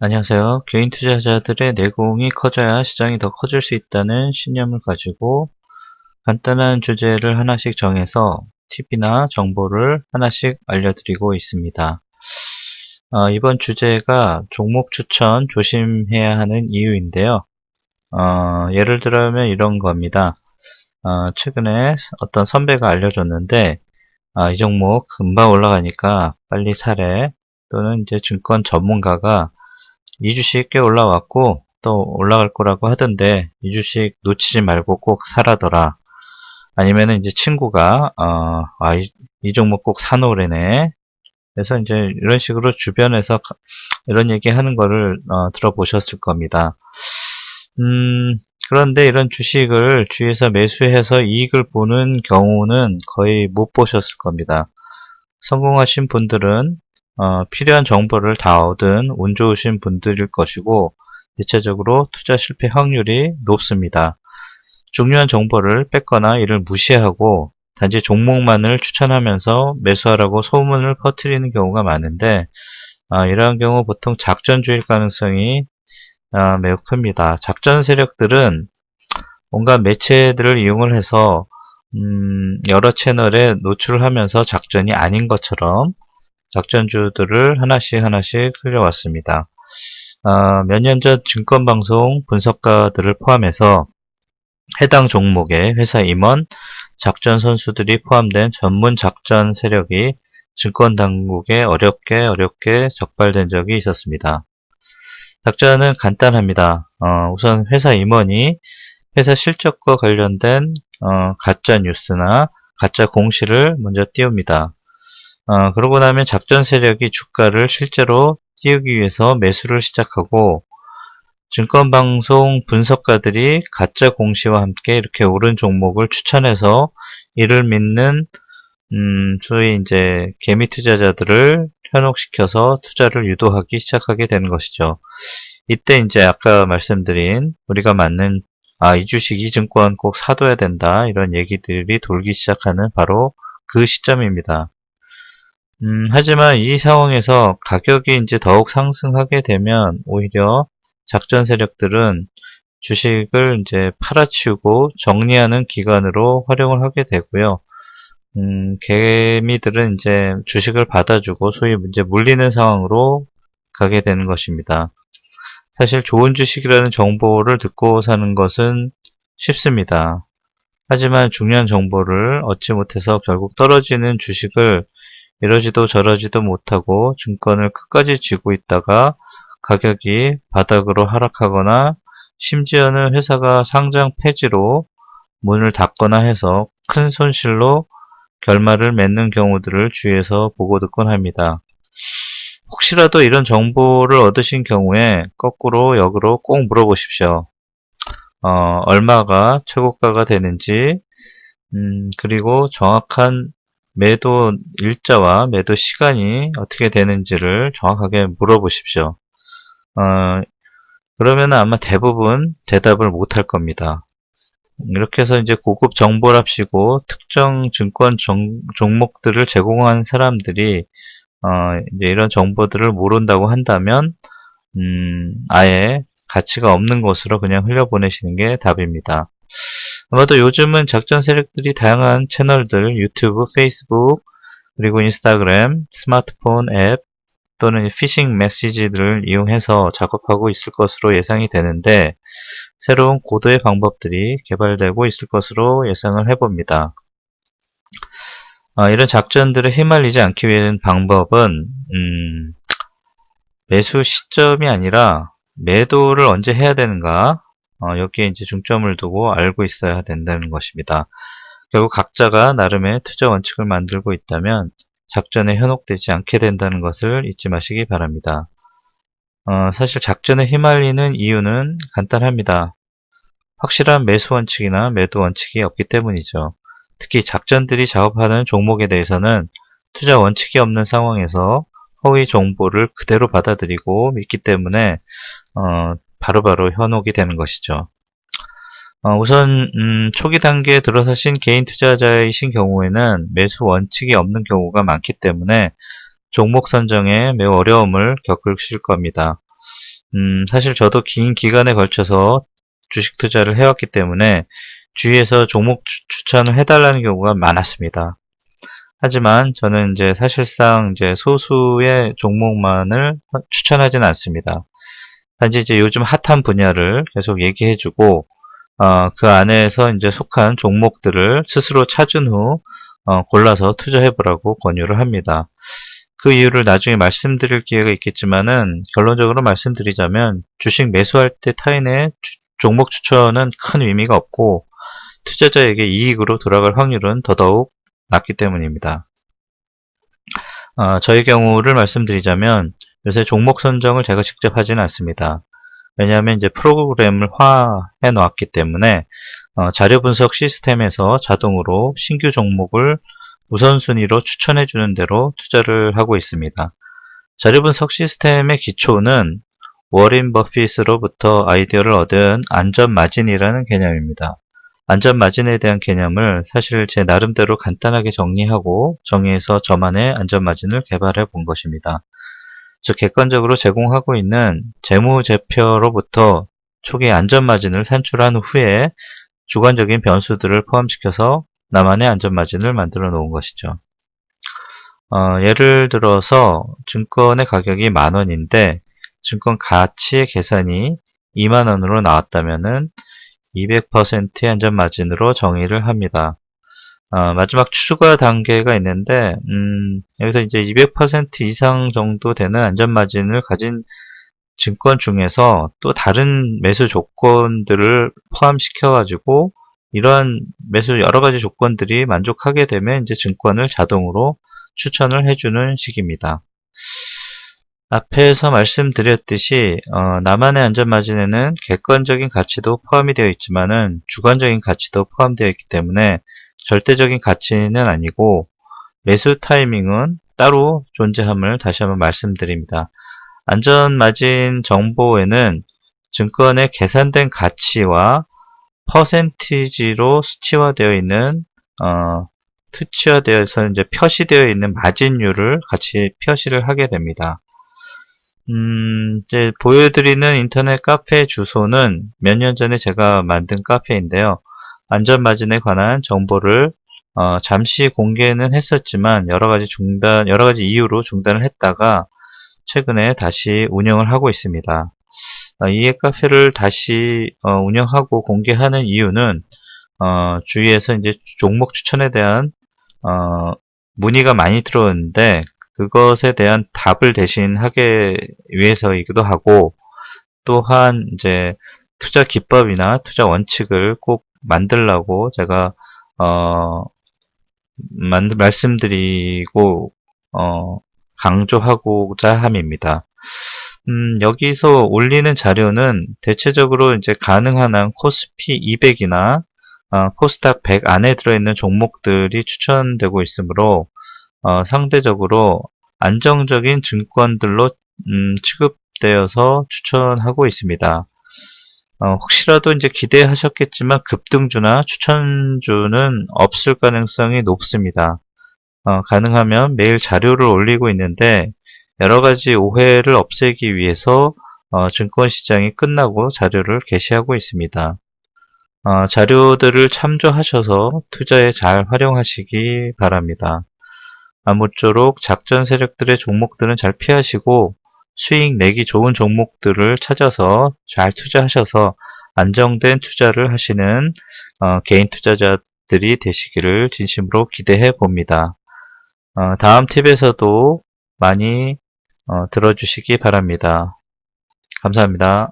안녕하세요. 개인 투자자들의 내공이 커져야 시장이 더 커질 수 있다는 신념을 가지고 간단한 주제를 하나씩 정해서 팁이나 정보를 하나씩 알려드리고 있습니다. 이번 주제가 종목 추천 조심해야 하는 이유인데요. 예를 들면 이런 겁니다. 최근에 어떤 선배가 알려줬는데, 이 종목 금방 올라가니까 빨리 사래. 또는 이제 증권 전문가가 이 주식 꽤 올라왔고 또 올라갈 거라고 하던데 이 주식 놓치지 말고 꼭 사라더라. 아니면은 이제 친구가 이 종목 꼭 사놓으래네. 그래서 이제 이런 식으로 주변에서 이런 얘기 하는 거를 들어보셨을 겁니다. 그런데 이런 주식을 주위에서 매수해서 이익을 보는 경우는 거의 못 보셨을 겁니다. 성공하신 분들은 필요한 정보를 다 얻은 운 좋으신 분들일 것이고 대체적으로 투자 실패 확률이 높습니다. 중요한 정보를 뺏거나 이를 무시하고 단지 종목만을 추천하면서 매수하라고 소문을 퍼뜨리는 경우가 많은데 이러한 경우 보통 작전주의일 가능성이 매우 큽니다. 작전 세력들은 온갖 매체들을 이용을 해서 여러 채널에 노출을 하면서 작전이 아닌 것처럼 작전주들을 하나씩 하나씩 흘려왔습니다. 몇 년 전 증권방송 분석가들을 포함해서 해당 종목의 회사 임원, 작전 선수들이 포함된 전문 작전 세력이 증권 당국에 어렵게 적발된 적이 있었습니다. 작전은 간단합니다. 우선 회사 임원이 회사 실적과 관련된 가짜 뉴스나 가짜 공시를 먼저 띄웁니다. 그러고 나면 작전 세력이 주가를 실제로 띄우기 위해서 매수를 시작하고 증권방송 분석가들이 가짜 공시와 함께 이렇게 오른 종목을 추천해서 이를 믿는 소위 이제 개미 투자자들을 현혹시켜서 투자를 유도하기 시작하게 되는 것이죠. 이때 이제 아까 말씀드린 우리가 맞는 이 주식 이 증권 꼭 사둬야 된다 이런 얘기들이 돌기 시작하는 바로 그 시점입니다. 하지만 이 상황에서 가격이 이제 더욱 상승하게 되면 오히려 작전 세력들은 주식을 이제 팔아치우고 정리하는 기관으로 활용을 하게 되고요. 개미들은 이제 주식을 받아주고 소위 이제 물리는 상황으로 가게 되는 것입니다. 사실 좋은 주식이라는 정보를 듣고 사는 것은 쉽습니다. 하지만 중요한 정보를 얻지 못해서 결국 떨어지는 주식을 이러지도 저러지도 못하고 증권을 끝까지 쥐고 있다가 가격이 바닥으로 하락하거나 심지어는 회사가 상장 폐지로 문을 닫거나 해서 큰 손실로 결말을 맺는 경우들을 주위에서 보고 듣곤 합니다. 혹시라도 이런 정보를 얻으신 경우에 거꾸로 역으로 꼭 물어보십시오. 얼마가 최고가가 되는지, 그리고 정확한 매도 일자와 매도 시간이 어떻게 되는지를 정확하게 물어보십시오. 그러면 아마 대부분 대답을 못할 겁니다. 이렇게 해서 이제 고급 정보랍시고 특정 증권 종목들을 제공한 사람들이 이제 이런 정보들을 모른다고 한다면 아예 가치가 없는 것으로 그냥 흘려보내시는 게 답입니다. 아마도 요즘은 작전 세력들이 다양한 채널들, 유튜브, 페이스북, 그리고 인스타그램, 스마트폰 앱 또는 피싱 메시지들을 이용해서 작업하고 있을 것으로 예상이 되는데 새로운 고도의 방법들이 개발되고 있을 것으로 예상을 해봅니다. 이런 작전들에 휘말리지 않기 위한 방법은 매수 시점이 아니라 매도를 언제 해야 되는가 여기에 이제 중점을 두고 알고 있어야 된다는 것입니다. 결국 각자가 나름의 투자 원칙을 만들고 있다면 작전에 현혹되지 않게 된다는 것을 잊지 마시기 바랍니다. 사실 작전에 휘말리는 이유는 간단합니다. 확실한 매수 원칙이나 매도 원칙이 없기 때문이죠. 특히 작전들이 작업하는 종목에 대해서는 투자 원칙이 없는 상황에서 허위 정보를 그대로 받아들이고 믿기 때문에 바로바로 현혹이 되는 것이죠. 우선 초기 단계에 들어서신 개인 투자자이신 경우에는 매수 원칙이 없는 경우가 많기 때문에 종목 선정에 매우 어려움을 겪으실 겁니다. 사실 저도 긴 기간에 걸쳐서 주식 투자를 해왔기 때문에 주위에서 종목 추천을 해달라는 경우가 많았습니다. 하지만 저는 이제 사실상 이제 소수의 종목만을 추천하지는 않습니다. 단지 이제 요즘 핫한 분야를 계속 얘기해주고, 그 안에서 이제 속한 종목들을 스스로 찾은 후, 골라서 투자해보라고 권유를 합니다. 그 이유를 나중에 말씀드릴 기회가 있겠지만은, 결론적으로 말씀드리자면, 주식 매수할 때 타인의 종목 추천은 큰 의미가 없고, 투자자에게 이익으로 돌아갈 확률은 더더욱 낮기 때문입니다. 저의 경우를 말씀드리자면, 요새 종목 선정을 제가 직접 하지는 않습니다. 왜냐하면 이제 프로그램을 화해 놓았기 때문에 자료 분석 시스템에서 자동으로 신규 종목을 우선순위로 추천해 주는 대로 투자를 하고 있습니다. 자료 분석 시스템의 기초는 워린 버핏으로부터 아이디어를 얻은 안전 마진이라는 개념입니다. 안전 마진에 대한 개념을 사실 제 나름대로 간단하게 정리하고 정의해서 저만의 안전 마진을 개발해 본 것입니다. 즉 객관적으로 제공하고 있는 재무제표로부터 초기 안전마진을 산출한 후에 주관적인 변수들을 포함시켜서 나만의 안전마진을 만들어 놓은 것이죠. 예를 들어서 증권의 가격이 10,000원인데 증권 가치의 계산이 20,000원으로 나왔다면은 200%의 안전마진으로 정의를 합니다. 마지막 추가 단계가 있는데, 여기서 이제 200% 이상 정도 되는 안전마진을 가진 증권 중에서 또 다른 매수 조건들을 포함시켜가지고, 이러한 매수 여러 가지 조건들이 만족하게 되면 이제 증권을 자동으로 추천을 해주는 식입니다. 앞에서 말씀드렸듯이, 나만의 안전마진에는 객관적인 가치도 포함이 되어 있지만은 주관적인 가치도 포함되어 있기 때문에 절대적인 가치는 아니고 매수 타이밍은 따로 존재함을 다시 한번 말씀드립니다. 안전마진 정보에는 증권의 계산된 가치와 퍼센티지로 수치화되어 있는 수치화되어서 이제 표시되어 있는 마진율을 같이 표시를 하게 됩니다. 이제 보여드리는 인터넷 카페 주소는 몇 년 전에 제가 만든 카페인데요. 안전마진에 관한 정보를 잠시 공개는 했었지만 여러 가지 이유로 중단을 했다가 최근에 다시 운영을 하고 있습니다. 이 카페를 다시 운영하고 공개하는 이유는 주위에서 이제 종목 추천에 대한 문의가 많이 들어오는데 그것에 대한 답을 대신 하기 위해서이기도 하고 또한 이제 투자 기법이나 투자 원칙을 꼭 만들라고 제가 말씀드리고 강조하고자 함입니다. 여기서 올리는 자료는 대체적으로 이제 가능한 한 코스피 200이나 코스닥 100 안에 들어있는 종목들이 추천되고 있으므로 상대적으로 안정적인 증권들로 취급되어서 추천하고 있습니다. 혹시라도 이제 기대하셨겠지만 급등주나 추천주는 없을 가능성이 높습니다. 가능하면 매일 자료를 올리고 있는데 여러 가지 오해를 없애기 위해서 증권시장이 끝나고 자료를 게시하고 있습니다. 자료들을 참조하셔서 투자에 잘 활용하시기 바랍니다. 아무쪼록 작전 세력들의 종목들은 잘 피하시고 수익 내기 좋은 종목들을 찾아서 잘 투자하셔서 안정된 투자를 하시는 개인 투자자들이 되시기를 진심으로 기대해 봅니다. 다음 팁에서도 많이 들어주시기 바랍니다. 감사합니다.